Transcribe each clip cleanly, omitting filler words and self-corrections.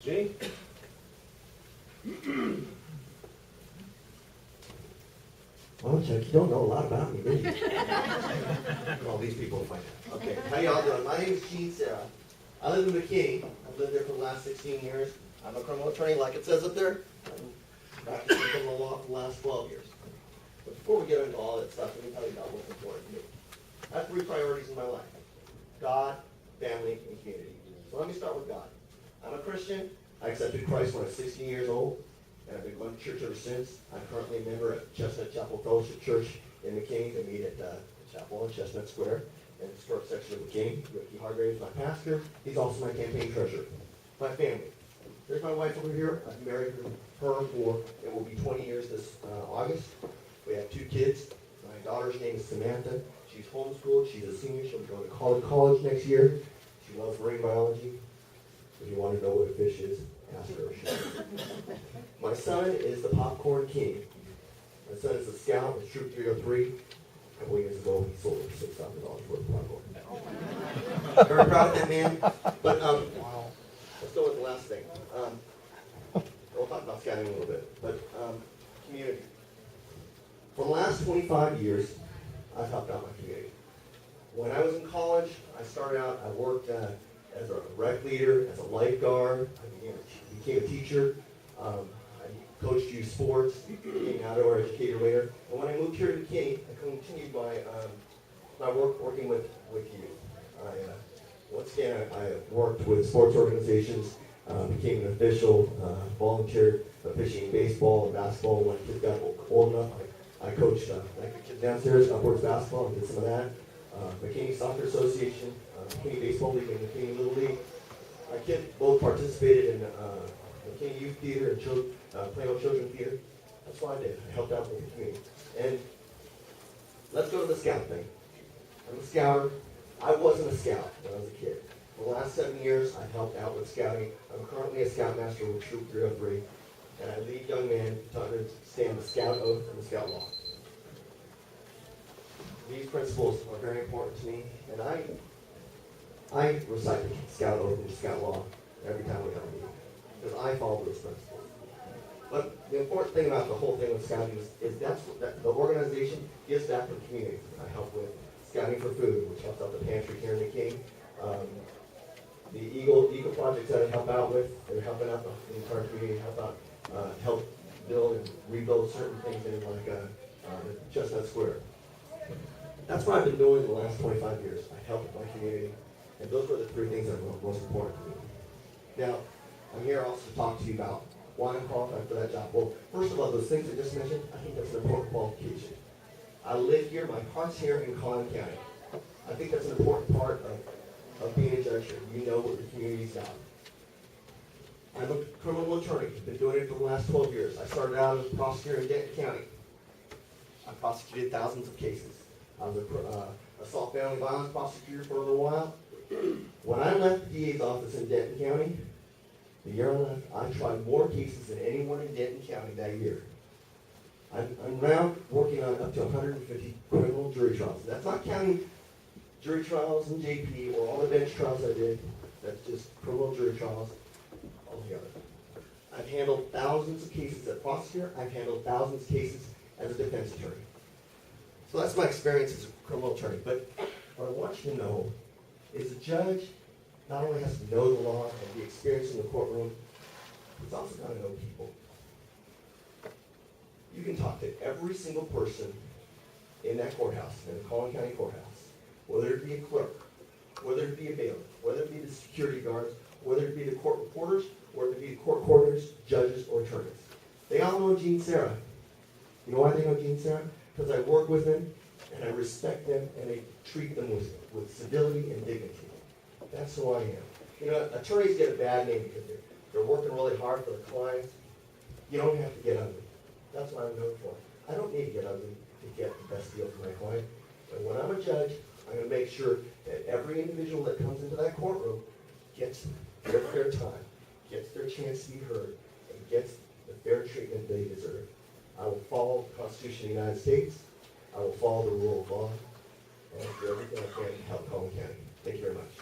Jay? Well, Chuck, you don't know a lot about me, do you? All these people find out. Okay, how y'all doing? My name is Sera. I live in McKinney. I've lived there for the last 16 years. I'm a criminal attorney, like it says up there. I'm practicing criminal law for the last 12 years. But before we get into all that stuff, let me tell you about what's important to me. I have 3 priorities in my life: God, family, and community. So let me start with God. I'm a Christian. I accepted Christ when I was 16 years old, and I've been going to church ever since. I'm currently a member at Chestnut Chapel Fellowship Church in McKinney. They meet at the chapel on Chestnut Square in the historic section of McKinney. Ricky Hargrave is my pastor. He's also my campaign treasurer. My family. There's my wife over here. I've married her for, it will be 20 years this August. We have 2 kids. My daughter's name is Samantha. She's homeschooled. She's a senior. She'll be going to college next year. She loves marine biology. If you want to know what a fish is, ask her. My son is the popcorn king. My son is a scout with Troop 303. A couple years ago, he sold it for $6,000 worth of popcorn. Very proud of that man. But let's go with the last thing. We'll talk about scouting a little bit. But community. For the last 25 years, I've helped out my community. When I was in college, I worked as a rec leader, as a lifeguard. I became a teacher. I coached youth sports, became an outdoor educator later. And when I moved here to McKinney, I continued my work working with youth. Once again, I worked with sports organizations, became an official, volunteered officiating baseball and basketball. When kids got old enough, I coached kids downstairs, upwards basketball, and did some of that. McKinney Soccer Association, McKinney Baseball League, and McKinney Little League. My kids both participated in McKinney Youth Theater and Plano Children's Theater. That's what I did. I helped out with the community. And let's go to the scout thing. I'm a scouter. I wasn't a scout when I was a kid. For the last 7 years, I've helped out with scouting. I'm currently a scoutmaster with Troop 303, and I lead young men to understand the scout oath and the scout law. These principles are very important to me, and I recite the scout oath and the scout law every time we have a meeting, because I follow those principles. But the important thing about the whole thing with scouting is that the organization gives back to the community. I help with Scouting for Food, which helps out the pantry here in McKinney. The Eagle projects that I help out with, they're helping out the entire community, help build and rebuild certain things in Chestnut Square. That's what I've been doing the last 25 years. I helped my community, and those were the 3 things that were most important to me. Now, I'm here also to talk to you about why I'm qualified for that job. Well, first of all, those things I just mentioned, I think that's an important qualification. I live here, my heart's here in Collin County. I think that's an important part of being a judge here. You know what the community's got. I'm a criminal attorney. I've been doing it for the last 12 years. I started out as a prosecutor in Denton County. I prosecuted thousands of cases. I was an assault family violence prosecutor for a little while. When I left the DA's office in Denton County, the year I left, I tried more cases than anyone in Denton County that year. I'm now working on up to 150 criminal jury trials. That's not counting jury trials and JP or all the bench trials I did. That's just criminal jury trials altogether. I've handled thousands of cases as a prosecutor. I've handled thousands of cases as a defense attorney. So that's my experience as a criminal attorney. But what I want you to know is a judge not only has to know the law and be experienced in the courtroom, he's also got to know people. You can talk to every single person in that courthouse, in the Collin County Courthouse, whether it be a clerk, whether it be a bailiff, whether it be the security guards, whether it be the court reporters, whether it be the court coordinators, judges, or attorneys. They all know Sera. You know why they know Sera? Because I work with them, and I respect them, and I treat them with civility and dignity. That's who I am. You know, attorneys get a bad name because they're working really hard for the clients. You don't have to get ugly. That's what I'm known for. I don't need to get ugly to get the best deal for my client. And when I'm a judge, I'm going to make sure that every individual that comes into that courtroom gets their fair time, gets their chance to be heard, and gets the fair treatment they deserve. I will follow the Constitution of the United States. I will follow the rule of law. And I'll do everything I can to help Collin County. Thank you very much.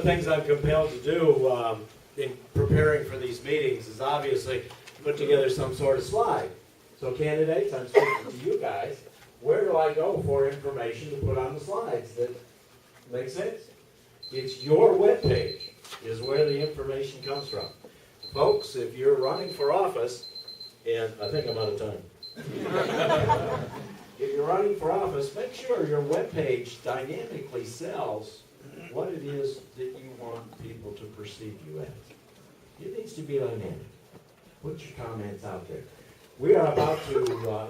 the things I'm compelled to do in preparing for these meetings is obviously put together some sort of slide. So candidates, I'm speaking to you guys, where do I go for information to put on the slides that make sense? It's your webpage is where the information comes from. Folks, if you're running for office, and I think I'm out of time. If you're running for office, make sure your webpage dynamically sells what it is that you want people to perceive you as. It needs to be dynamic. Put your comments out there. We are about to